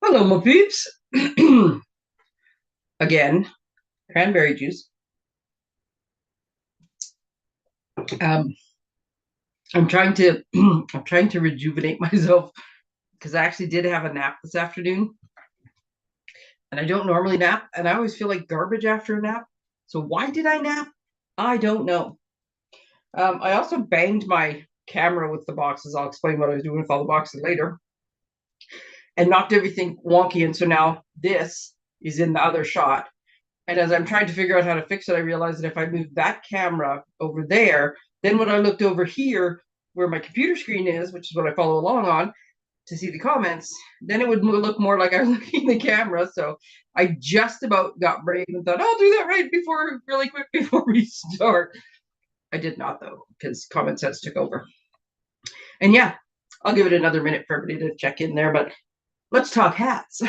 Hello, my peeps. Again, cranberry juice. Um, I'm trying to I'm trying to rejuvenate myself because I actually did have a nap this afternoon, and I don't normally nap, and I always feel like garbage after a nap. So why did I nap? I don't know. I also banged my camera with the boxes. I'll explain what I was doing with all the boxes later, and knocked everything wonky. And so now this is in the other shot. And as I'm trying to figure out how to fix it, I realized that if I move that camera over there, then when I looked over here where my computer screen is, which is what I follow along on to see the comments, then it would look more like I was looking at the camera. So I just about got brave and thought, I'll do that right before, really quick before we start. I did not, though, because common sense took over. And yeah, I'll give it another minute for everybody to check in there. But let's talk hats.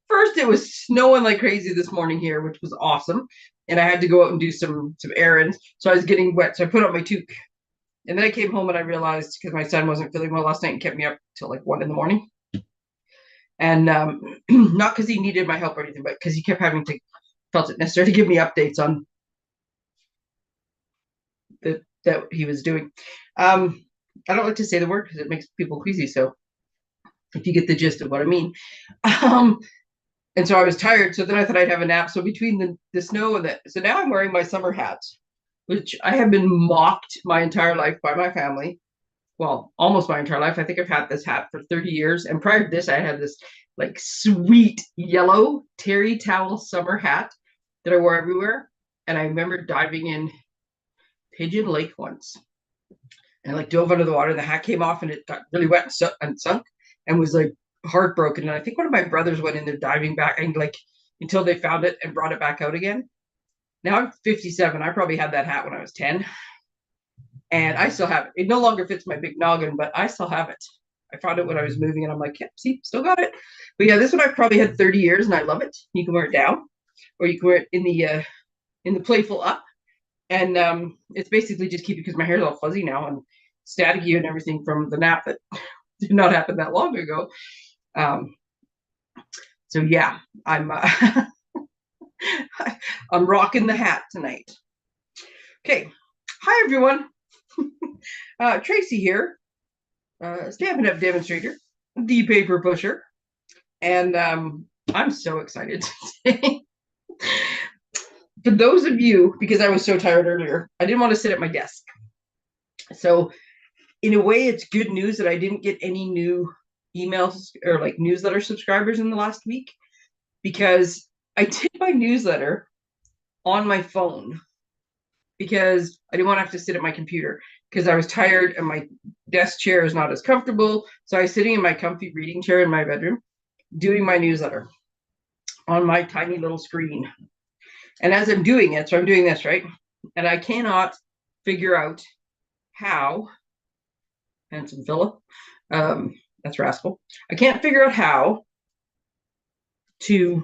First, it was snowing like crazy this morning here, which was awesome. And I had to go out and do some errands. So I was getting wet. So I put on my toque. And then I came home and I realized because my son wasn't feeling well last night and kept me up till like 1 in the morning. And not because he needed my help or anything, but because he kept having to felt it necessary to give me updates on that he was doing. I don't like to say the word because it makes people queasy. So if you get the gist of what I mean. Um, and so I was tired. So then I thought I'd have a nap. So between the snow and so now I'm wearing my summer hats, which I have been mocked my entire life by my family. Well, almost my entire life. I think I've had this hat for 30 years. And prior to this, I had this like sweet yellow terry towel summer hat that I wore everywhere. And I remember diving in Pigeon Lake once and like dove under the water and the hat came off and it got really wet and sunk and was like heartbroken. And I think one of my brothers went in there diving back and like until they found it and brought it back out again. Now I'm 57. I probably had that hat when I was 10 and I still have it. It no longer fits my big noggin, but I still have it. I found it when I was moving and I'm like, yeah, see, still got it. But yeah, this one I've probably had 30 years and I love it. You can wear it down or you can wear it in the playful up. And it's basically just keep it because my hair's all fuzzy now and staticky and everything from the nap that did not happen that long ago. Um, so yeah, I'm rocking the hat tonight. Okay, hi everyone. Tracey here, Stampin' Up Demonstrator, the paper pusher, and I'm so excited today. For those of you, because I was so tired earlier, I didn't want to sit at my desk. So in a way, it's good news that I didn't get any new emails or like newsletter subscribers in the last week because I did my newsletter on my phone because I didn't want to have to sit at my computer because I was tired and my desk chair is not as comfortable. So I was sitting in my comfy reading chair in my bedroom doing my newsletter on my tiny little screen. And as I'm doing it, so I'm doing this, right? And I cannot figure out how, handsome Philip, that's Rascal. I can't figure out how to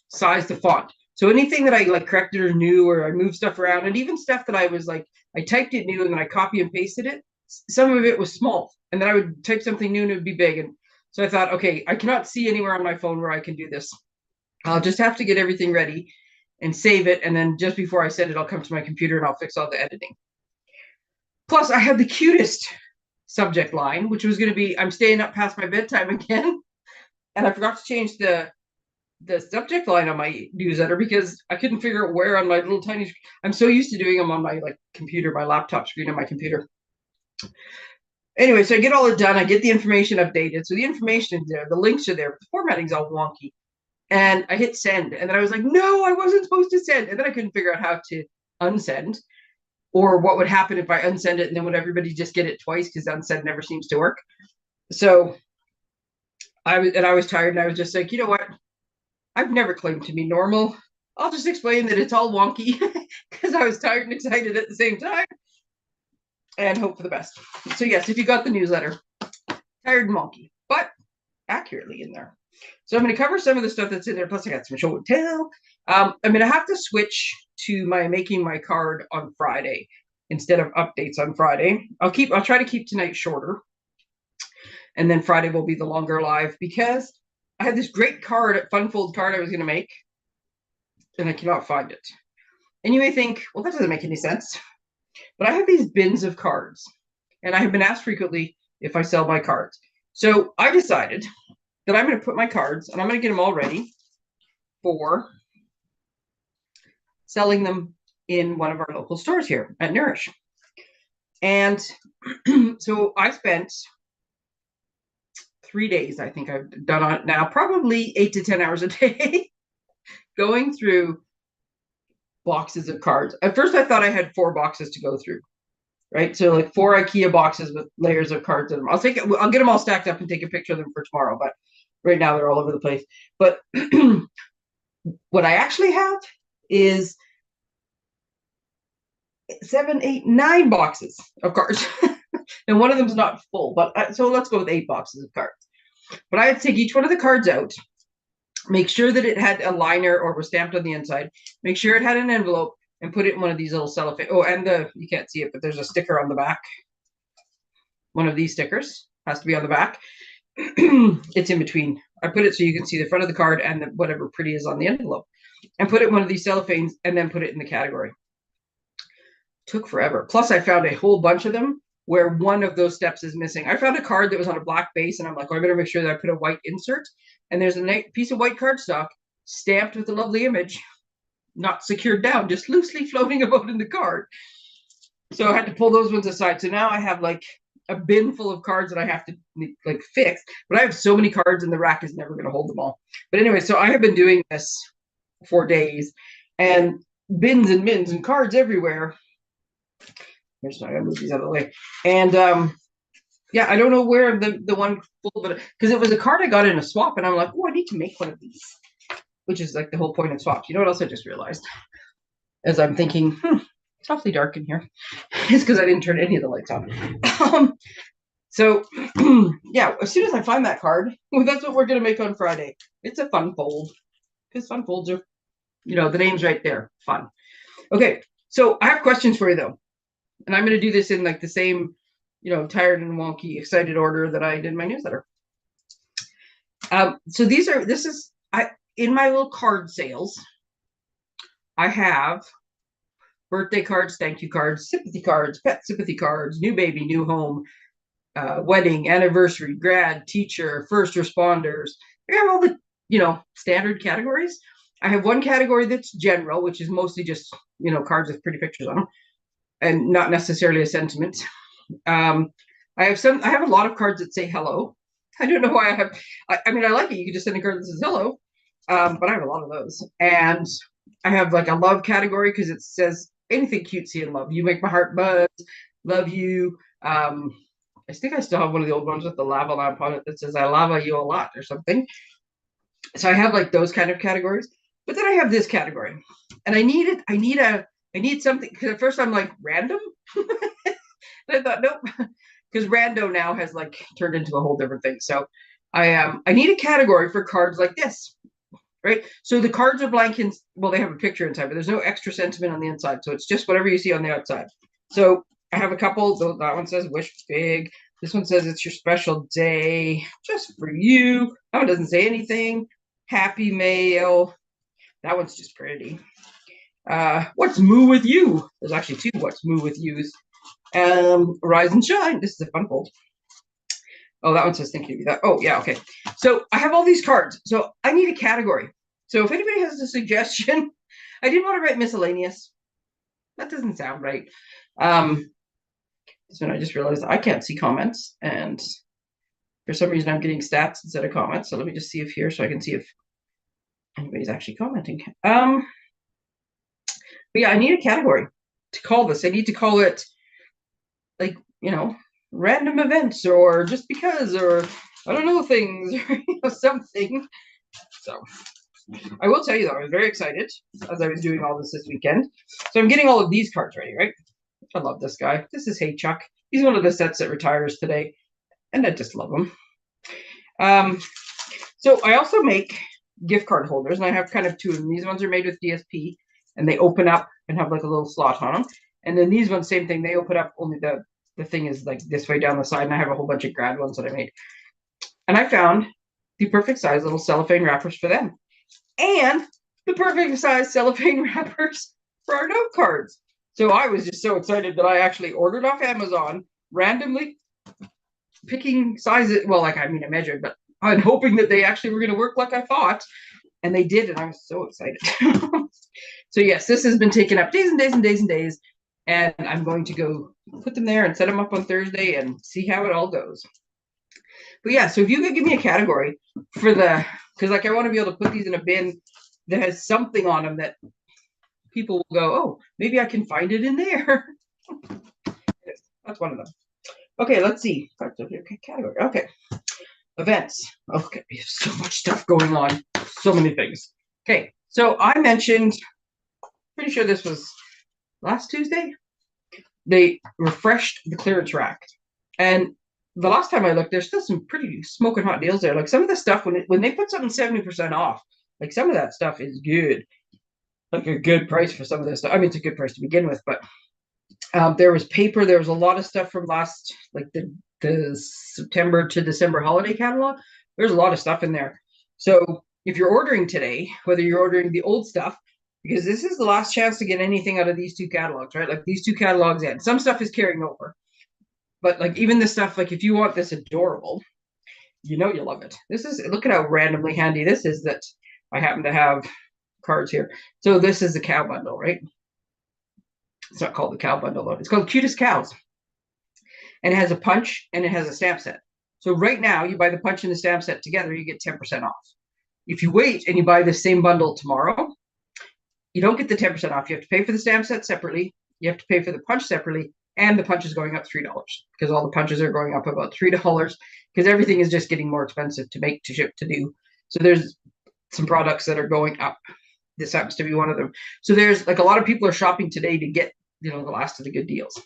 size the font. So anything that I like corrected or new or I moved stuff around, and even stuff that I was like, I typed it new and then I copy and pasted it. Some of it was small, and then I would type something new and it would be big. And so I thought, okay, I cannot see anywhere on my phone where I can do this. I'll just have to get everything ready and save it. And then just before I send it, I'll come to my computer and I'll fix all the editing. Plus, I had the cutest subject line, which was going to be, I'm staying up past my bedtime again. And I forgot to change the subject line on my newsletter because I couldn't figure out where on my little tiny screen. I'm so used to doing them on my like computer, my laptop screen on my computer. Anyway, so I get all it done. I get the information updated. So the information is there. The links are there. But the formatting's all wonky. And I hit send. And then I was like, no, I wasn't supposed to send. And then I couldn't figure out how to unsend or what would happen if I unsend it. And then would everybody just get it twice because unsend never seems to work. So I was tired and I was just like, you know what? I've never claimed to be normal. I'll just explain that it's all wonky because I was tired and excited at the same time and hope for the best. So yes, if you got the newsletter, tired and wonky, but accurately in there. So I'm going to cover some of the stuff that's in there. Plus I got some show and tell. I'm going to have to switch to my making my card on Friday instead of updates on Friday. I'll try to keep tonight shorter. And then Friday will be the longer live because I had this great card, fun fold card I was going to make, and I cannot find it. And you may think, well, that doesn't make any sense. But I have these bins of cards, and I have been asked frequently if I sell my cards. So I decided that I'm going to put my cards, and I'm going to get them all ready for selling them in one of our local stores here at Nourish. And so I spent 3 days, I think I've done on it now, probably 8 to 10 hours a day, going through boxes of cards. At first, I thought I had 4 boxes to go through, right? So like 4 IKEA boxes with layers of cards in them. I'll get them all stacked up and take a picture of them for tomorrow, but right now they're all over the place. But what I actually have is 7, 8, 9 boxes of cards. And one of them's not full, but so let's go with 8 boxes of cards. But I had to take each one of the cards out, make sure that it had a liner or was stamped on the inside, make sure it had an envelope, and put it in one of these little cellophane. Oh, and you can't see it, but there's a sticker on the back. One of these stickers has to be on the back. It's in between. I put it so you can see the front of the card and whatever pretty is on the envelope. And put it in one of these cellophanes and then put it in the category. Took forever. Plus, I found a whole bunch of them where one of those steps is missing. I found a card that was on a black base, and I'm like, oh, I better make sure that I put a white insert. And there's a piece of white cardstock stamped with a lovely image, not secured down, just loosely floating about in the card. So I had to pull those ones aside. So now I have like a bin full of cards that I have to like fix. But I have so many cards, and the rack is never going to hold them all. But anyway, so I have been doing this for days, and bins and bins and cards everywhere. Here's I gotta move these out of the way. And yeah, I don't know where the one full, but because it was a card I got in a swap, and I'm like, oh, I need to make one of these, which is like the whole point of swaps. You know what else I just realized? As I'm thinking, it's awfully dark in here. It's because I didn't turn any of the lights on. So yeah, as soon as I find that card, that's what we're gonna make on Friday. It's a fun fold, because fun folds are, you know, the name's right there, fun. Okay, so I have questions for you though. And I'm going to do this in like the same, you know, tired and wonky, excited order that I did my newsletter. So in my little card sales, I have birthday cards, thank you cards, sympathy cards, pet sympathy cards, new baby, new home, wedding, anniversary, grad, teacher, first responders. I have all the, you know, standard categories. I have one category that's general, which is mostly just, you know, cards with pretty pictures on them, and not necessarily a sentiment. I have a lot of cards that say hello. I don't know why I have. I mean, I like it. You can just send a card that says hello, but I have a lot of those. And I have like a love category because it says anything cutesy and love. You make my heart buzz. Love you. I think I still have one of the old ones with the lava lamp on it that says I lava you a lot or something. So I have like those kind of categories. But then I have this category, and I need something, because at first I'm like, random? And I thought, nope, because rando now has like turned into a whole different thing. So I need a category for cards like this, right? So the cards are blank, well, they have a picture inside, but there's no extra sentiment on the inside. So it's just whatever you see on the outside. So I have a couple. That one says wish big. This one says it's your special day, just for you. That one doesn't say anything. Happy mail. That one's just pretty. What's moo with you? There's actually 2 what's moo with yous. Rise and shine. This is a fun fold. Oh, that one says thank you. Oh, yeah, okay. So I have all these cards. So I need a category. So if anybody has a suggestion, I didn't want to write miscellaneous. That doesn't sound right. So I just realized I can't see comments, and for some reason I'm getting stats instead of comments. So let me just see if here, so I can see if anybody's actually commenting. But yeah, I need a category to call this. I need to call it, like, you know, random events, or just because, or I don't know, things, or, you know, something. So I will tell you though, I was very excited as I was doing all this weekend. So I'm getting all of these cards ready, right? I love this guy. This is Hey Chuck. He's one of the sets that retires today, and I just love him. So I also make gift card holders, and I have kind of 2 of them. These ones are made with DSP, and they open up and have like a little slot on them. And then these ones, same thing. They open up, only the thing is like this way down the side, and I have a whole bunch of grad ones that I made. And I found the perfect size little cellophane wrappers for them. And the perfect size cellophane wrappers for our note cards. So I was just so excited that I actually ordered off Amazon, randomly picking sizes. Well, like, I mean, I measured, but I'm hoping that they actually were going to work like I thought. And they did, and I was so excited. So yes, this has been taking up days and days and days and days. And I'm going to go put them there and set them up on Thursday and see how it all goes. But yeah, so if you could give me a category for the, because like I want to be able to put these in a bin that has something on them that people will go, oh, maybe I can find it in there. That's one of them. Okay, let's see. Okay, category. Okay. Events. Okay, we have so much stuff going on. So many things. Okay, so I mentioned, pretty sure this was last Tuesday, they refreshed the clearance rack. And the last time I looked, there's still some pretty smoking hot deals there. Like some of the stuff, when they put something 70% off, like some of that stuff is good. Like a good price for some of this stuff. I mean, it's a good price to begin with, but there was paper. There was a lot of stuff from last, like the September to December holiday catalog. There's a lot of stuff in there. So if you're ordering today, whether you're ordering the old stuff, because this is the last chance to get anything out of these two catalogs, right? Like these two catalogs end. Some stuff is carrying over. But like even this stuff, like if you want this adorable, you know you'll love it. This is, look at how randomly handy this is that I happen to have cards here. So this is the cow bundle, right? It's not called the cow bundle, though. It's called Cutest Cows. And it has a punch and it has a stamp set. So right now, you buy the punch and the stamp set together, you get 10% off. If you wait and you buy the same bundle tomorrow, you don't get the 10% off. You have to pay for the stamp set separately. You have to pay for the punch separately. And the punch is going up $3 because all the punches are going up about $3 because everything is just getting more expensive to make, to ship, to do. So there's some products that are going up. This happens to be one of them. So there's like a lot of people are shopping today to get, the last of the good deals.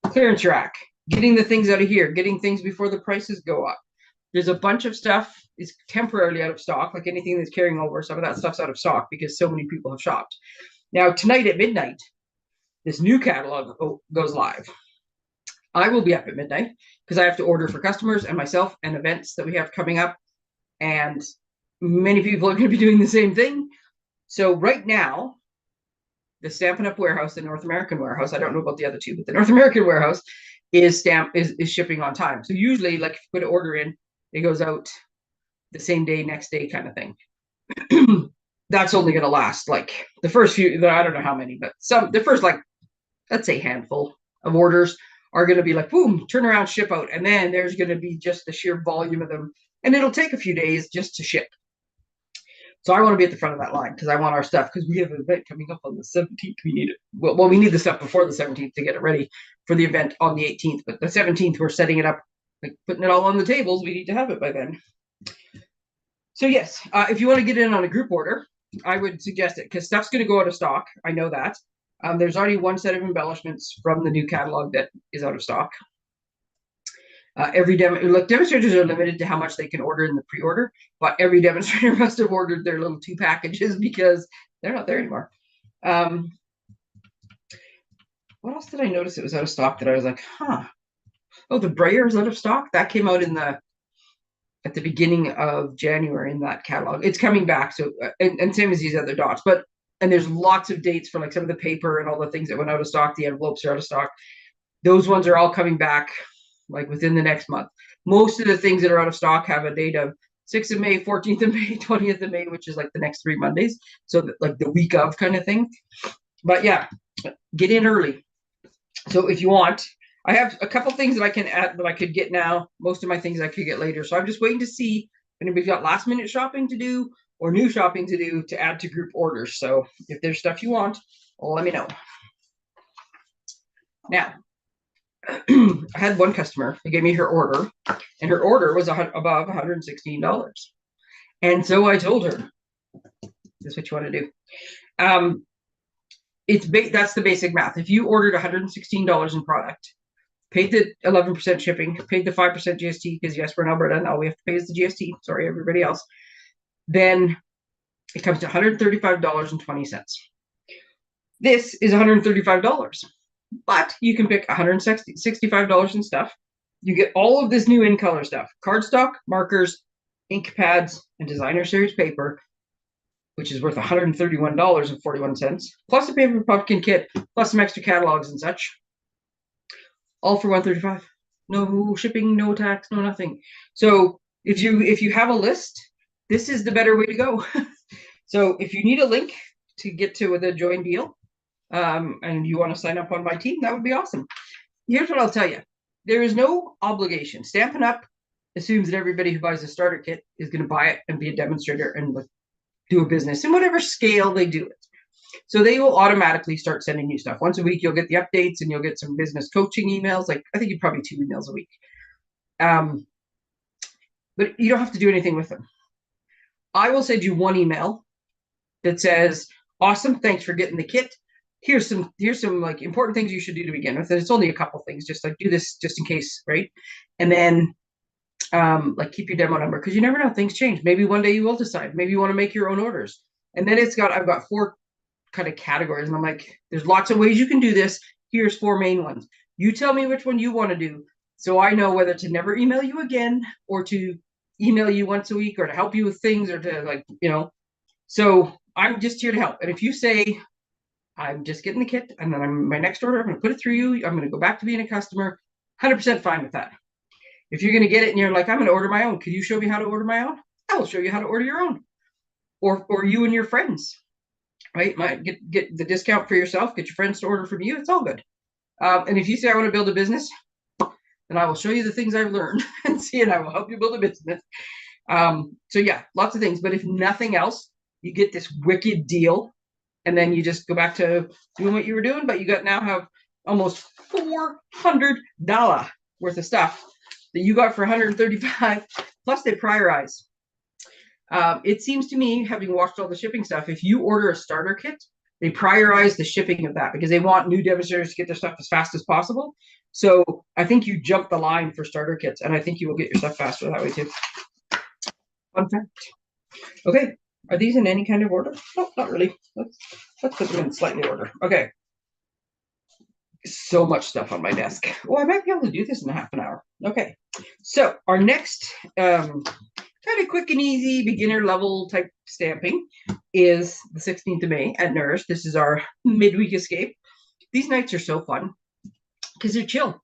Clearance rack, getting the things out of here, getting things before the prices go up. There's a bunch of stuff is temporarily out of stock, like anything that's carrying over. Some of that stuff's out of stock because so many people have shopped. Now, tonight at midnight, this new catalog goes live. I will be up at midnight because I have to order for customers and myself and events that we have coming up. And many people are going to be doing the same thing. So right now, the Stampin' Up warehouse, the North American warehouse, I don't know about the other two, but the North American warehouse is shipping on time. So usually, like if you put an order in, it goes out the same day, next day kind of thing. That's only going to last like the first few, I don't know how many, but the first, like, let's say handful of orders are going to be like, boom, turn around, ship out. And then there's going to be just the sheer volume of them. And it'll take a few days just to ship. So I want to be at the front of that line because I want our stuff, because we have an event coming up on the 17th. We need it. Well, we need the stuff before the 17th to get it ready for the event on the 18th. But the 17th, we're setting it up, like putting it all on the tables. We need to have it by then. So yes, if you want to get in on a group order, I would suggest it because stuff's going to go out of stock. I know that. There's already one set of embellishments from the new catalog that is out of stock. Demonstrators are limited to how much they can order in the pre-order, but every demonstrator must have ordered their little 2 packages because they're not there anymore. What else did I notice it was out of stock that I was like, huh? Oh, the brayer is out of stock. That came out at the beginning of January in that catalog. It's coming back. So and same as these other dots, and there's lots of dates for like some of the paper and all the things that went out of stock. The envelopes are out of stock. Those ones are all coming back like within the next month. Most of the things that are out of stock have a date of 6th of May, 14th of May, 20th of May, which is like the next 3 Mondays. So like the week of kind of thing. But yeah, get in early. So if you want, I have a couple things that I can add that I could get now. Most of my things I could get later. So I'm just waiting to see if anybody's got last minute shopping to do or new shopping to do to add to group orders. So if there's stuff you want, let me know. Now, I had one customer who gave me her order, and her order was above $116. And so I told her, this is what you want to do. That's the basic math. If you ordered $116 in product, paid the 11% shipping, paid the 5% GST, because yes, we're in Alberta and all we have to pay is the GST. Sorry, everybody else. Then it comes to $135.20. This is $135. But you can pick $165 in stuff. You get all of this new in color stuff: cardstock, markers, ink pads, and designer series paper, which is worth $131.41, plus a paper pumpkin kit, plus some extra catalogs and such. All for $135. No shipping, no tax, no nothing. So if you have a list, this is the better way to go. So if you need a link to get to the join deal, and you want to sign up on my team, that would be awesome. Here's what I'll tell you. There is no obligation. Stampin' Up! Assumes that everybody who buys a starter kit is going to buy it and be a demonstrator and do a business in whatever scale they do it. So they will automatically start sending you stuff. Once a week, you'll get the updates and you'll get some business coaching emails. Like, I think you probably 2 emails a week. But you don't have to do anything with them. I will send you one email that says, awesome, thanks for getting the kit. Here's some like important things you should do to begin with. And it's only a couple things, just like do this just in case, right? And then like keep your demo number, because you never know, things change. Maybe one day you will decide. Maybe you want to make your own orders. And then I've got 4 kind of categories, and I'm like, there's lots of ways you can do this. Here's 4 main ones. You tell me which one you want to do, so I know whether to never email you again or to email you once a week or to help you with things or to, like, so I'm just here to help. And if you say, I'm just getting the kit and then my next order, I'm going to put it through you, I'm going to go back to being a customer, 100% fine with that. If you're going to get it and you're like, I'm going to order my own, could you show me how to order my own? I will show you how to order your own. Or you and your friends, right? Get the discount for yourself, get your friends to order from you. It's all good. And if you say, I want to build a business, then I will show you the things I've learned and I will help you build a business. So yeah, lots of things. But if nothing else, you get this wicked deal, and then you just go back to doing what you were doing, but you now have almost $400 worth of stuff that you got for $135, plus they prioritize. It seems to me, having watched all the shipping stuff, if you order a starter kit, they prioritize the shipping of that because they want new demonstrators to get their stuff as fast as possible. So I think you jump the line for starter kits, and I think you will get your stuff faster that way too. Fun fact. Okay, are these in any kind of order? No, not really. Let's put them in slightly order. Okay. So much stuff on my desk. Oh, I might be able to do this in a half an hour. Okay. So our next kind of quick and easy beginner level type stamping is the 16th of May at Nourish. This is our midweek escape. These nights are so fun because they're chill.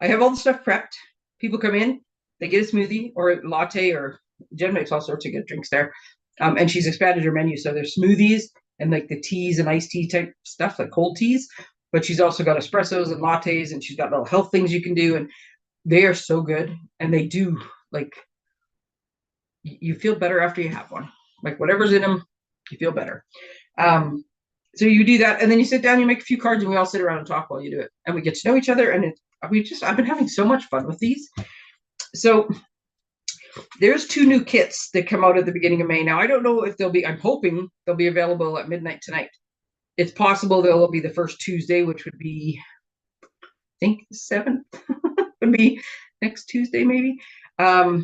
I have all the stuff prepped. People come in, they get a smoothie or a latte, or Jen makes all sorts of good drinks there. And she's expanded her menu. So there's smoothies and like the teas and iced tea type stuff, like cold teas. But she's also got espressos and lattes, and she's got little health things you can do. And they are so good. And they do, like, you feel better after you have one. Like, whatever's in them, you feel better. So you do that, and then you sit down, you make a few cards, and we all sit around and talk while you do it. And we get to know each other, and I've been having so much fun with these. So there's 2 new kits that come out at the beginning of May. Now, I don't know if I'm hoping they'll be available at midnight tonight. It's possible they'll be the first Tuesday, which would be, I think, the 7th. Would be next Tuesday, maybe. I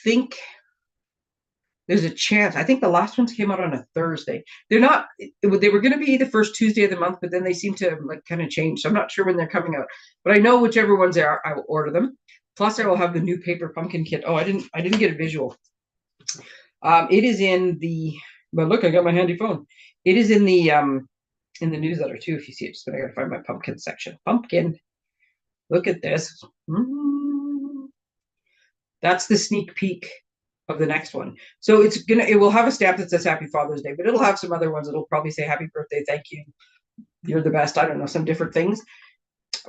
think there's a chance. I think the last ones came out on a Thursday. They were going to be the first Tuesday of the month, but then they seem to like kind of change. So I'm not sure when they're coming out, but I know whichever ones they are, I will order them. Plus I will have the new paper pumpkin kit. Oh, I didn't get a visual. It is in but look, I got my handy phone. It is in the newsletter too, if you see it. Just I gotta find my pumpkin section. Pumpkin. Look at this. That's the sneak peek of the next one. So it will have a stamp that says Happy Father's Day, but it'll have some other ones. It'll probably say Happy Birthday, thank you, you're the best. I don't know, some different things.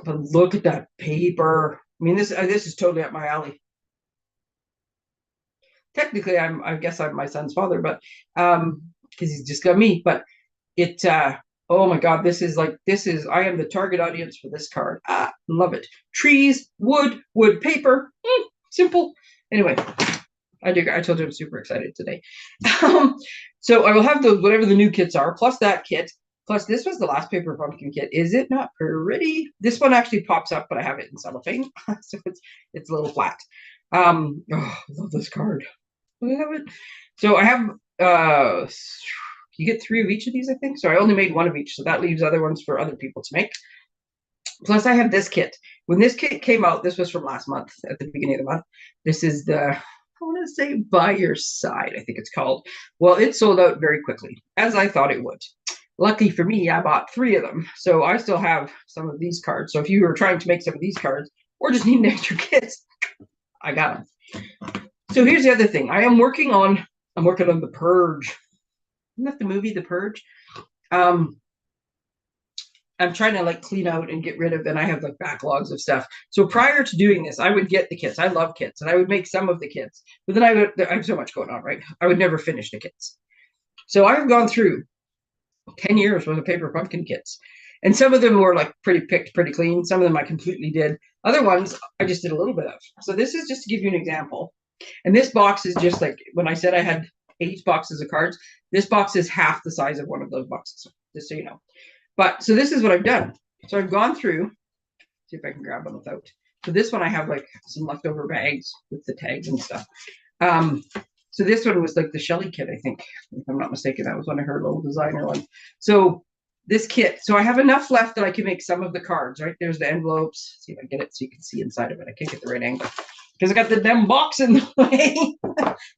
But look at that paper. I mean, this is totally up my alley. Technically, I guess I'm my son's father, but because he's just got me. But oh my God, I am the target audience for this card. Love it. Trees, wood, paper, simple. Anyway, I told you I'm super excited today. So I will have whatever the new kits are, plus that kit. Plus, this was the last paper pumpkin kit. Is it not pretty? This one actually pops up, but I have it in cellophane, so it's a little flat. I love this card. I love it. So I have you get 3 of each of these, I think. So I only made 1 of each, so that leaves other ones for other people to make. Plus, I have this kit. When this kit came out, this was from last month, at the beginning of the month. This is the, I want to say By Your Side, I think it's called. Well, it sold out very quickly, as I thought it would. Lucky for me, I bought 3 of them. So I still have some of these cards. So if you were trying to make some of these cards or just need an extra kits, I got them. So here's the other thing. I'm working on The Purge. Isn't that the movie, The Purge? I'm trying to like clean out and get rid of, and I have like backlogs of stuff. So prior to doing this, I would get the kits. I love kits, and I would make some of the kits. But then I have so much going on, right? I would never finish the kits. So I've gone through 10 years worth of paper pumpkin kits. And some of them were like pretty picked, pretty clean. Some of them I completely did. Other ones I just did a little bit of. So this is just to give you an example. And this box is just like, when I said I had 8 boxes of cards, this box is half the size of one of those boxes, just so you know. But so this is what I've done. So I've gone through, see if I can grab them without. So this one I have like some leftover bags with the tags and stuff. So this one was like the Shelly kit, I think, if I'm not mistaken. That was one of her little designer ones. So this kit, so I have enough left that I can make some of the cards, right? There's the envelopes. See if I get it so you can see inside of it. I can't get the right angle because I got the damn box in the way.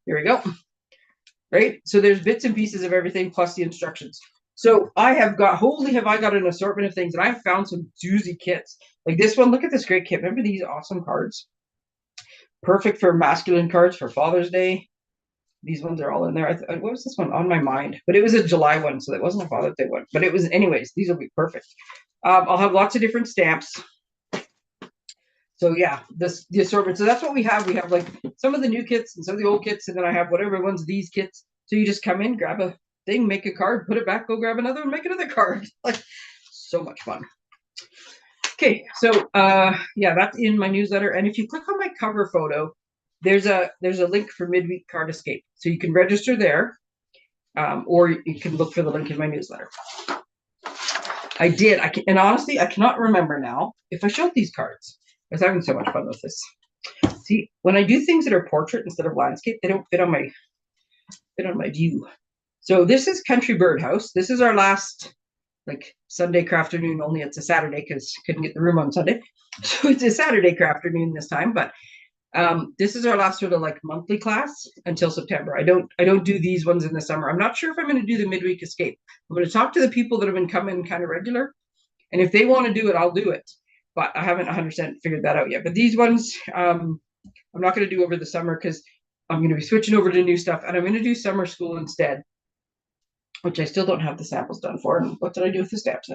Here we go. Right? So there's bits and pieces of everything plus the instructions. So I have got, holy have I got an assortment of things, and I've found some doozy kits. Like this one, look at this great kit. Remember these awesome cards? Perfect for masculine cards for Father's Day. These ones are all in there. What was this one? On My Mind. But it was a July one, so that wasn't a Father's Day one. But it was, anyways, these will be perfect. I'll have lots of different stamps. So yeah, the assortment. So that's what we have. We have like some of the new kits and some of the old kits, and then I have whatever ones these kits. So you just come in, grab a thing, make a card, put it back, go grab another, and make another card. Like, so much fun. Okay, so yeah, that's in my newsletter. And if you click on my cover photo, there's a link for Midweek Card Escape. So you can register there, or you can look for the link in my newsletter. And honestly, I cannot remember now if I showed these cards. I was having so much fun with this. See, when I do things that are portrait instead of landscape, they don't fit on my view. So this is Country Birdhouse. This is our last like Sunday crafternoon, only it's a Saturday because couldn't get the room on Sunday. So it's a Saturday crafternoon this time, but this is our last sort of like monthly class until September. I don't do these ones in the summer. I'm not sure if I'm going to do the midweek escape. I'm going to talk to the people that have been coming kind of regular, and if they want to do it, I'll do it. But I haven't 100% figured that out yet. But these ones, I'm not going to do over the summer because I'm going to be switching over to new stuff, and I'm going to do summer school instead, which I still don't have the samples done for. And what did I do with the stamps?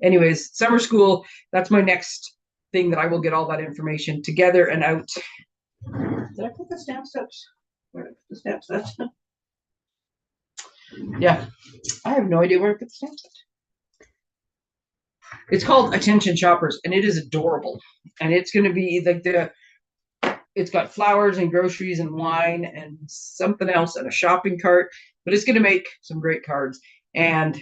Anyways, summer school, that's my next thing that I will get all that information together and out. Did I put the stamp steps? Where did I put the stamp steps? Yeah, I have no idea where I put the stamp steps. It's called Attention Shoppers, and it is adorable. And it's going to be like it's got flowers and groceries and wine and something else and a shopping cart, but it's going to make some great cards. And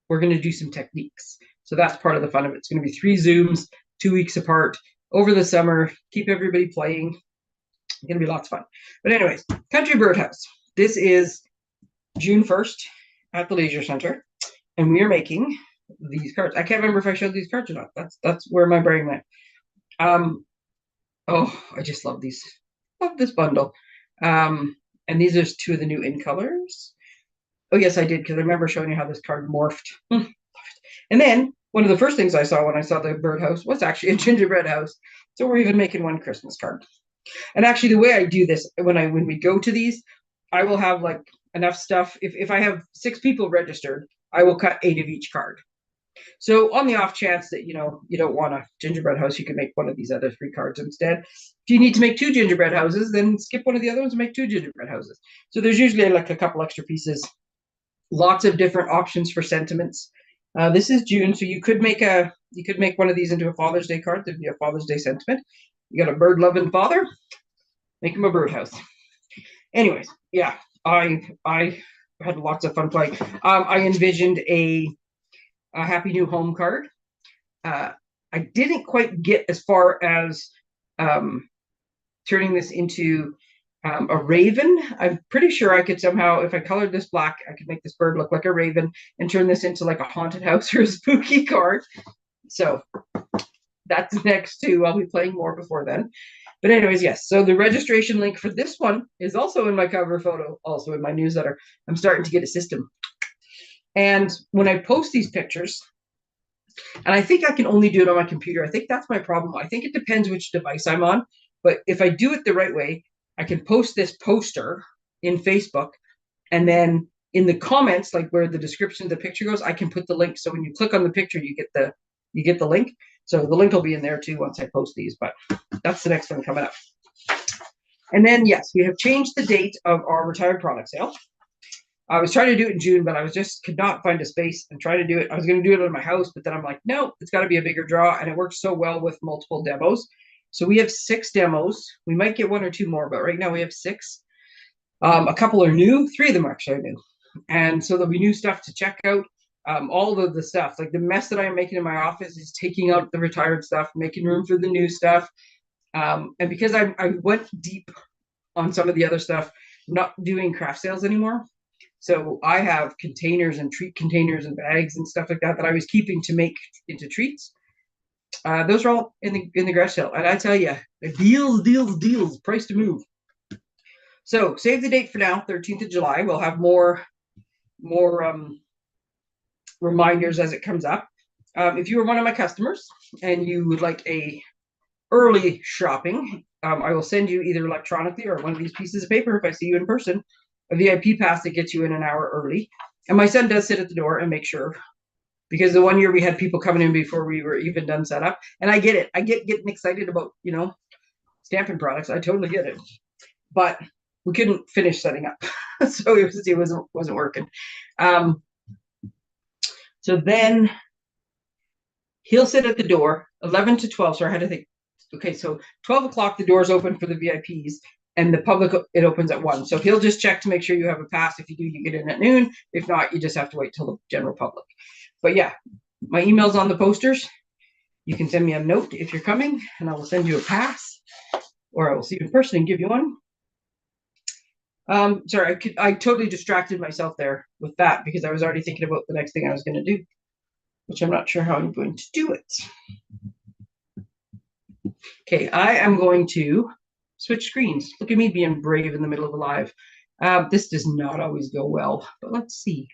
we're going to do some techniques. So that's part of the fun of it. It's going to be 3 Zooms, 2 weeks apart over the summer. Keep everybody playing. It's going to be lots of fun. But anyways, Country Birdhouse. This is June 1st at the Leisure Center. And we are making these cards. I can't remember if I showed these cards or not. That's where my brain went. Oh, I just love these. Love this bundle. And these are 2 of the new in colors. Oh, yes, I did, because I remember showing you how this card morphed. And then one of the first things I saw when I saw the birdhouse was actually a gingerbread house. So we're even making one Christmas card. And actually, the way I do this, when we go to these, I will have like enough stuff. If I have 6 people registered, I will cut 8 of each card. So on the off chance that, you don't want a gingerbread house, you can make one of these other 3 cards instead. If you need to make 2 gingerbread houses, then skip one of the other ones and make 2 gingerbread houses. So there's usually like a couple extra pieces. Lots of different options for sentiments. This is June, so you could make one of these into a Father's Day card. There'd be a Father's Day sentiment. You got a bird-loving father, make him a birdhouse. Anyways, yeah, I had lots of fun playing. I envisioned a Happy New Home card. I didn't quite get as far as turning this into a raven. I'm pretty sure I could somehow, if I colored this black, I could make this bird look like a raven and turn this into like a haunted house or a spooky card. So that's next too. I'll be playing more before then. But anyways, yes. So the registration link for this one is also in my cover photo, also in my newsletter. I'm starting to get a system. And when I post these pictures, and I think I can only do it on my computer. I think that's my problem. I think it depends which device I'm on. But if I do it the right way, I can post this poster in Facebook, and then in the comments, like where the description of the picture goes, I can put the link. So when you click on the picture, you get the link. So the link will be in there too once I post these. But that's the next one coming up. And then yes, we have changed the date of our retired product sale. I was trying to do it in June, but I could not find a space and try to do it. I was going to do it in my house, but then I'm like, no, it's got to be a bigger draw. And it works so well with multiple demos. So we have 6 demos. We might get 1 or 2 more, but right now we have 6. A couple are new. 3 of them actually are new. And so there'll be new stuff to check out. All of the stuff, like the mess that I'm making in my office is taking out the retired stuff, making room for the new stuff. And because I went deep on some of the other stuff, not doing craft sales anymore. So I have containers and treat containers and bags and stuff like that I was keeping to make into treats. Those are all in the garage sale. And I tell you, deals, price to move. So save the date for now, 13th of July. We'll have more reminders as it comes up. If you are one of my customers and you would like a early shopping, I will send you either electronically or one of these pieces of paper if I see you in person, a VIP pass that gets you in an hour early. And my son does sit at the door and make sure, because the one year we had people coming in before we were even done set up. And I get it. I get getting excited about, Stampin' products. I totally get it. But we couldn't finish setting up. So it wasn't working. So then he'll sit at the door 11 to 12. So I had to think, okay, so 12 o'clock, the doors open for the VIPs. And the public, it opens at 1. So he'll just check to make sure you have a pass. If you do, you get in at noon. If not, you just have to wait till the general public. But yeah, my email's on the posters. You can send me a note if you're coming, and I will send you a pass, or I will see you in person and give you one. Sorry, I totally distracted myself there with that because I was already thinking about the next thing I was going to do, which I'm not sure how I'm going to do it. Okay, I am going to switch screens. Look at me being brave in the middle of a live. This does not always go well, but let's see.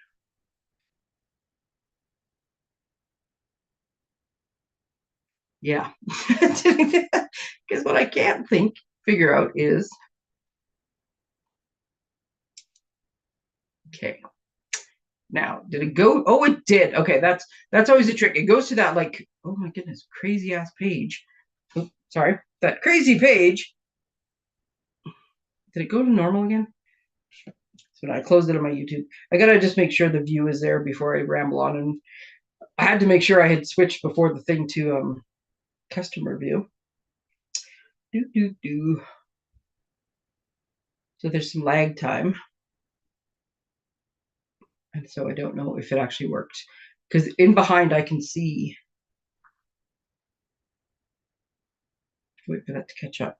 Yeah, because what I can't figure out is, okay, now did it go? Oh, it did. Okay, that's always a trick. It goes to that, like, oh my goodness, crazy ass page. Oh, sorry, that crazy page. Did it go to normal again? So I closed it on my YouTube. I gotta just make sure the view is there before I ramble on, and I had to make sure I had switched before the thing to customer view. So there's some lag time. And so I don't know if it actually worked. Because in behind I can see. Wait for that to catch up.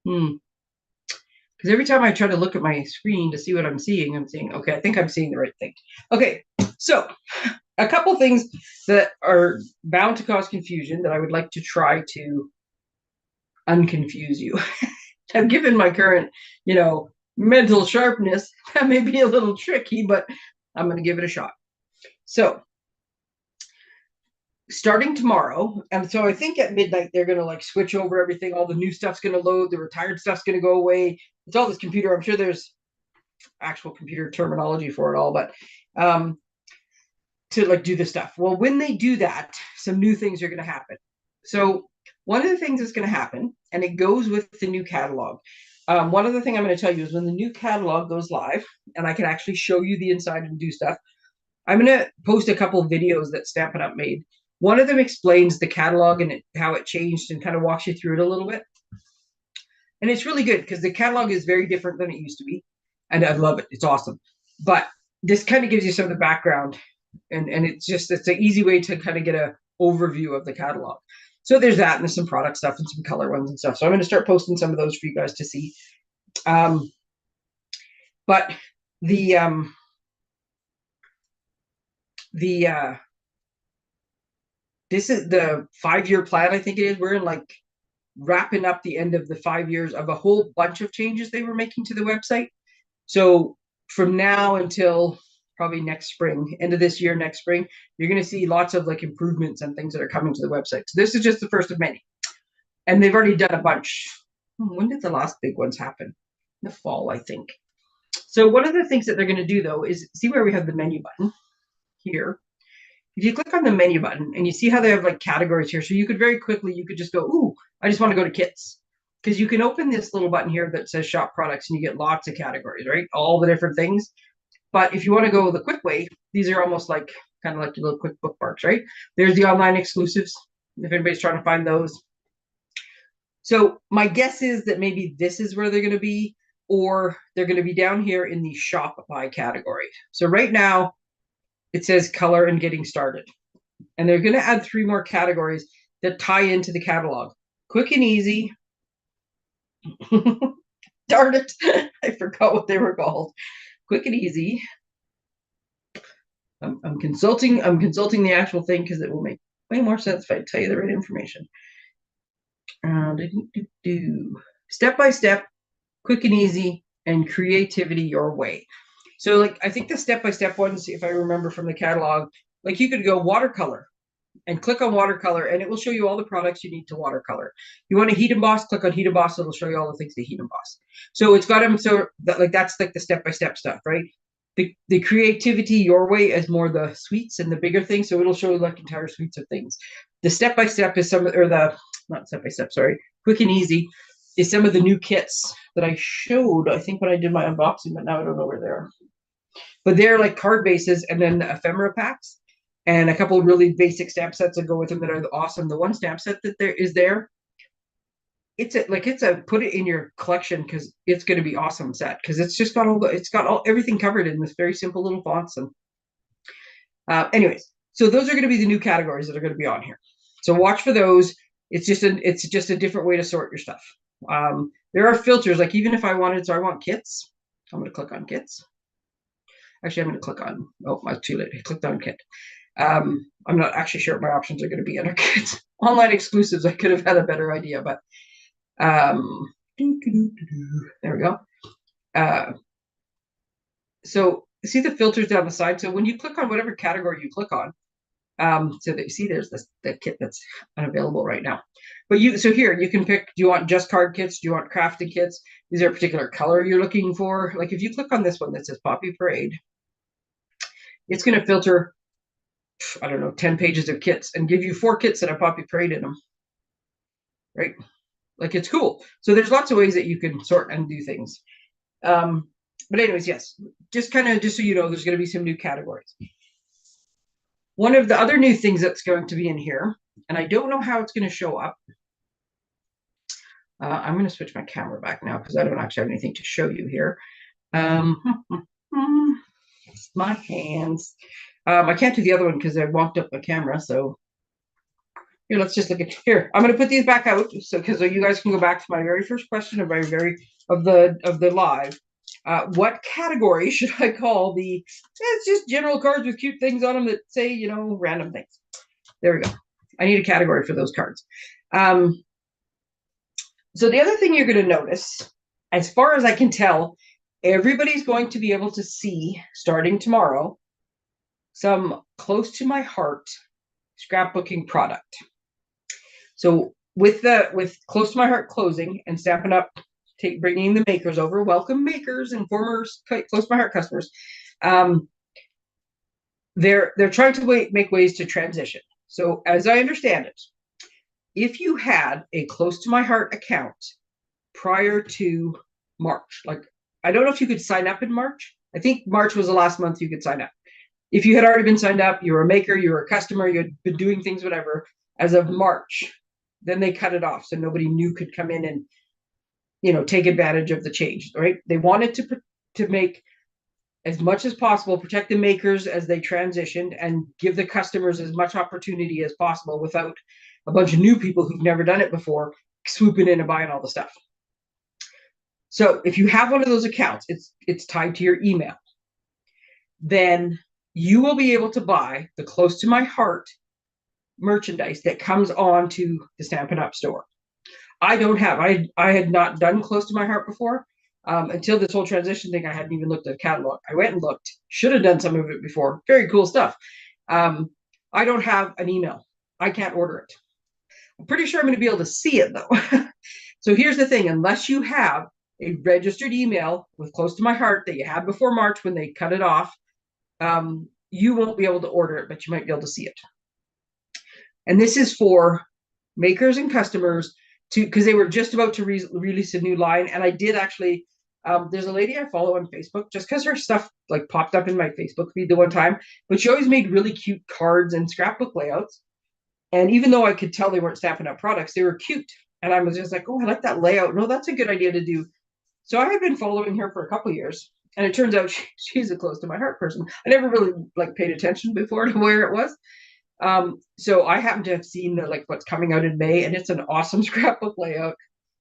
Because every time I try to look at my screen to see what I'm seeing, okay, I think I'm seeing the right thing. Okay, so a couple things that are bound to cause confusion that I would like to try to unconfuse you. I've given my current, mental sharpness. That may be a little tricky, but I'm going to give it a shot. So starting tomorrow, and so I think at midnight they're going to like switch over everything. All the new stuff's going to load. The retired stuff's going to go away. It's all this computer. I'm sure there's actual computer terminology for it all, but to like do the stuff. Well, when they do that, some new things are going to happen. So one of the things that's going to happen, and it goes with the new catalog. One other thing I'm going to tell you is when the new catalog goes live, and I can actually show you the inside and do stuff, I'm going to post a couple of videos that Stampin' Up made. One of them explains the catalog and how it changed and kind of walks you through it a little bit. And it's really good because the catalog is very different than it used to be. And I love it. It's awesome. But this kind of gives you some of the background. And it's an easy way to kind of get an overview of the catalog. So there's that, and there's some product stuff and some color ones and stuff. So I'm going to start posting some of those for you guys to see. But the this is the 5-year plan, I think it is. We're in like wrapping up the end of the 5 years of a whole bunch of changes they were making to the website. So from now until probably next spring, end of this year, next spring, you're going to see lots of like improvements and things that are coming to the website. So this is just the first of many. And they've already done a bunch. When did the last big ones happen? In the fall, I think. So one of the things that they're going to do though is see where we have the menu button here. If you click on the menu button and you see how they have like categories here, so you could very quickly, you could just go, ooh, I just want to go to kits. Because you can open this little button here that says shop products and you get lots of categories, right? All the different things. But if you want to go the quick way, these are almost like kind of like your little quick bookmarks, right? There's the online exclusives, if anybody's trying to find those. So my guess is that maybe this is where they're going to be, or they're going to be down here in the shop by category. So right now, it says color and getting started. And they're going to add 3 more categories that tie into the catalog. Quick and easy. Darn it. I forgot what they were called. Quick and easy. I'm consulting the actual thing because it will make way more sense if I tell you the right information. Step by step, quick and easy, and creativity your way. So like I think the step-by-step ones, if I remember from the catalog, like you could go watercolor and click on watercolor and it will show you all the products you need to watercolor. You want to heat emboss, click on heat emboss, it'll show you all the things to heat emboss. So it's got them, so that like that's like the step-by-step stuff, right? The creativity your way is more the suites and the bigger things, so it'll show you like entire suites of things. The step-by-step is some, or the not step-by-step, sorry, quick and easy is some of the new kits that I showed, I think when I did my unboxing, but now I don't know where they are. But they're like card bases and then ephemera packs and a couple of really basic stamp sets that go with them that are awesome. The one stamp set that there is there, it's a put it in your collection because it's going to be awesome set because it's just got everything covered in this very simple little fonts. And anyways, so those are going to be the new categories that are going to be on here. So watch for those. It's just a different way to sort your stuff. There are filters, like even if I wanted, so I want kits, I'm going to click on kits. Actually, I'm going to click on, oh, it's too late. I clicked on kit. I'm not actually sure what my options are going to be under kits. Online exclusives, I could have had a better idea, but there we go. So see the filters down the side. So when you click on whatever category you click on, so that you see there's the kit that's unavailable right now. But so here you can pick, do you want just card kits? Do you want crafting kits? Is there a particular color you're looking for? Like if you click on this one that says Poppy Parade, it's going to filter, I don't know, 10 pages of kits and give you 4 kits that have Poppy Parade in them. Right? Like it's cool. So there's lots of ways that you can sort and do things. But anyways, yes, just so you know, there's going to be some new categories. One of the other new things that's going to be in here, and I don't know how it's going to show up. I'm going to switch my camera back now because I don't actually have anything to show you here. My hands. I can't do the other one because I walked up the camera. So here, let's just look at here. I'm going to put these back out so because you guys can go back to my very first question of the live. What category should I call the? It's just general cards with cute things on them that say, you know, random things. There we go. I need a category for those cards. So the other thing you're going to notice, as far as I can tell, everybody's going to be able to see, starting tomorrow, some close to my heart scrapbooking product. So with close to my heart closing and Stampin' Up, bringing the makers over, welcome makers and former close to my heart customers. They're trying to make ways to transition. So as I understand it, if you had a close to my heart account prior to March, like I don't know if you could sign up in March. I think March was the last month you could sign up. If you had already been signed up, you were a maker, you were a customer, you had been doing things, whatever, as of March, then they cut it off so nobody new could come in and, you know, take advantage of the change, right? They wanted to make as much as possible, protect the makers as they transitioned and give the customers as much opportunity as possible without a bunch of new people who've never done it before swooping in and buying all the stuff. So if you have one of those accounts, it's tied to your email, then you will be able to buy the close to my heart merchandise that comes on to the Stampin' Up! Store. I don't have. I had not done Close to My Heart before. Until this whole transition thing, I hadn't even looked at the catalog. I went and looked. Should have done some of it before. Very cool stuff. I don't have an email. I can't order it. I'm pretty sure I'm going to be able to see it though. So here's the thing: unless you have a registered email with Close to My Heart that you had before March when they cut it off, you won't be able to order it, but you might be able to see it. And this is for makers and customers because they were just about to release a new line. And I did actually, there's a lady I follow on Facebook just because her stuff like popped up in my Facebook feed the one time, but she always made really cute cards and scrapbook layouts. And even though I could tell they weren't Stampin' Up! Products, they were cute. And I was just like, oh, I like that layout. No, that's a good idea to do. So I had been following her for a couple of years. And it turns out she's a Close to My Heart person. I never really paid attention before to where it was. So I happen to have seen what's coming out in May, and it's an awesome scrapbook layout.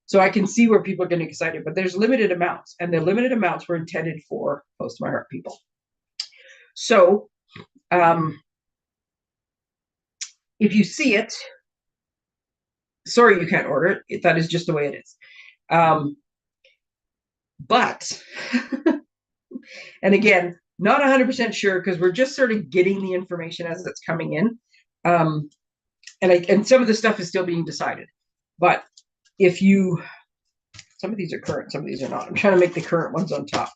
So I can see where people are getting excited, but there's limited amounts, and the limited amounts were intended for Close to My Heart people. So if you see it, sorry you can't order it. That is just the way it is. But, and again, not 100% sure because we're just sort of getting the information as it's coming in. And some of the stuff is still being decided. But if you, some of these are current, some of these are not. I'm trying to make the current ones on top.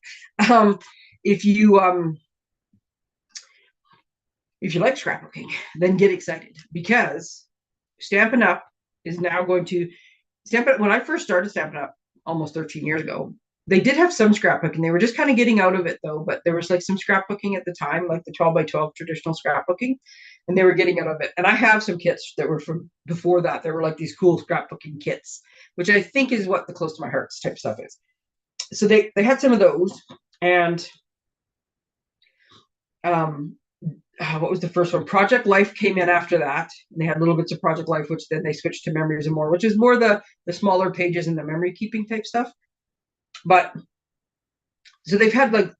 If you like scrapbooking, then get excited because Stampin' Up! Is now going to, when I first started Stampin' Up! Almost 13 years ago, they did have some scrapbooking. They were just kind of getting out of it though, but there was some scrapbooking at the time, like the 12 by 12 traditional scrapbooking, and they were getting out of it. And I have some kits that were from before that. There were these cool scrapbooking kits, which I think is what the Close to My Heart type stuff is. So they had some of those, and what was the first one? Project Life came in after that, and they had little bits of Project Life, which then they switched to Memories and More, which is more the smaller pages and the memory keeping type stuff. But so they've had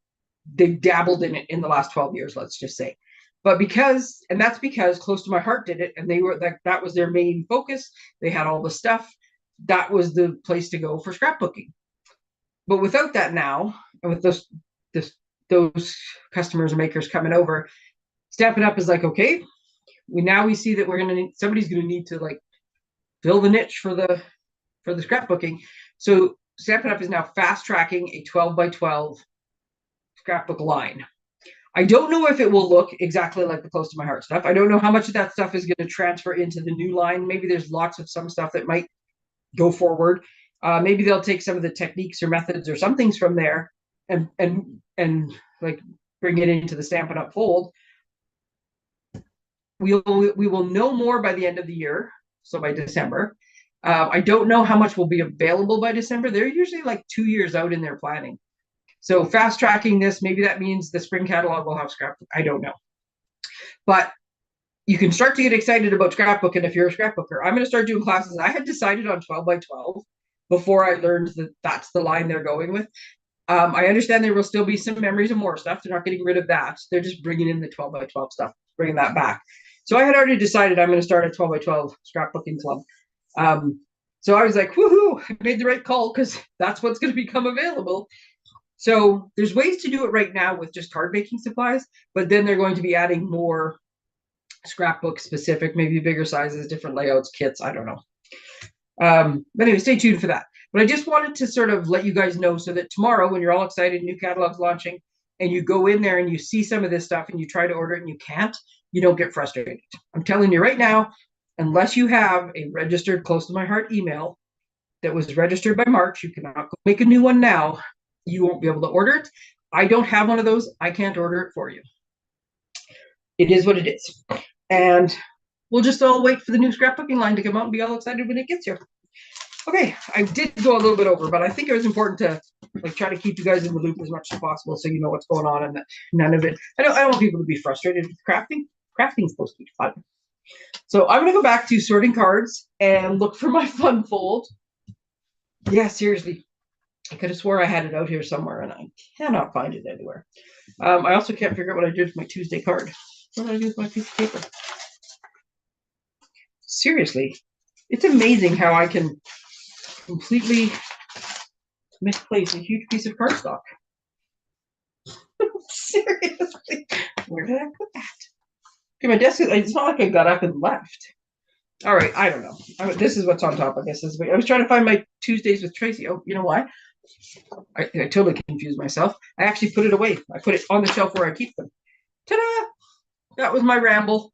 they've dabbled in it in the last 12 years, let's just say. But that's because Close to My Heart did it, and they were that was their main focus. They had all the stuff. That was the place to go for scrapbooking. But without that now, and with those customers and makers coming over, Stampin' Up! Is okay, we see that somebody's gonna need to fill the niche for the scrapbooking. So Stampin' Up! Is now fast tracking a 12 by 12 scrapbook line. I don't know if it will look exactly like the Close to My Heart stuff. I don't know how much of that stuff is going to transfer into the new line. Maybe there's lots of some stuff that might go forward. Maybe they'll take some of the techniques or methods or some things from there and bring it into the Stampin' Up! Fold. We will know more by the end of the year, so by December. I don't know how much will be available by December. They're usually 2 years out in their planning. So fast tracking this, maybe that means the spring catalog will have scrapbook. I don't know. But you can start to get excited about scrapbooking if you're a scrapbooker. I'm going to start doing classes. I had decided on 12 by 12 before I learned that that's the line they're going with. I understand there will still be some Memories and More stuff. They're not getting rid of that. They're just bringing in the 12 by 12 stuff, bringing that back. So I had already decided I'm going to start a 12 by 12 scrapbooking club. So I was like, woohoo, I made the right call because that's what's going to become available. So there's ways to do it right now with just card making supplies, but then they're going to be adding more scrapbook specific, maybe bigger sizes, different layouts, kits. I don't know. But anyway, stay tuned for that. But I just wanted to sort of let you guys know so that tomorrow when you're all excited, new catalog's launching, and you go in there and you see some of this stuff and you try to order it and you can't, you don't get frustrated. I'm telling you right now, unless you have a registered Close to My Heart email that was registered by March, you cannot make a new one now. You won't be able to order it. I don't have one of those. I can't order it for you. It is what it is. And we'll just all wait for the new scrapbooking line to come out and be all excited when it gets here. Okay, I did go a little bit over, but I think it was important to try to keep you guys in the loop as much as possible so you know what's going on and that none of it. I don't want people to be frustrated with crafting. Crafting is supposed to be fun. So I'm going to go back to sorting cards and look for my fun fold. Yeah, seriously. I could have swore I had it out here somewhere and I cannot find it anywhere. I also can't figure out what I did with my Tuesday card. What did I do with my piece of paper? Seriously, it's amazing how I can completely misplace a huge piece of cardstock. Seriously, where did I put that? Okay, my desk it's not like I got up and left. All right, I don't know. This is what's on top of this. I was trying to find my Tuesdays with Tracey. Oh, you know why? I totally confused myself. I actually put it away. I put it on the shelf where I keep them. Ta-da! That was my ramble.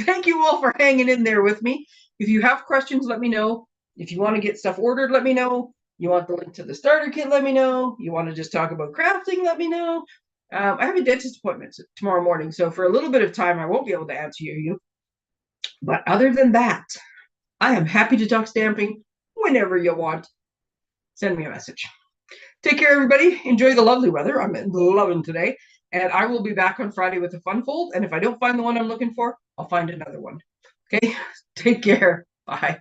Thank you all for hanging in there with me. If you have questions, let me know. If you want to get stuff ordered, let me know. You want the link to the starter kit, let me know. You want to just talk about crafting, let me know. I have a dentist appointment tomorrow morning, so for a little bit of time, I won't be able to answer you. But other than that, I am happy to talk stamping whenever you want. Send me a message. Take care, everybody. Enjoy the lovely weather. I'm loving today. And I will be back on Friday with a fun fold. And if I don't find the one I'm looking for, I'll find another one. Okay? Take care. Bye.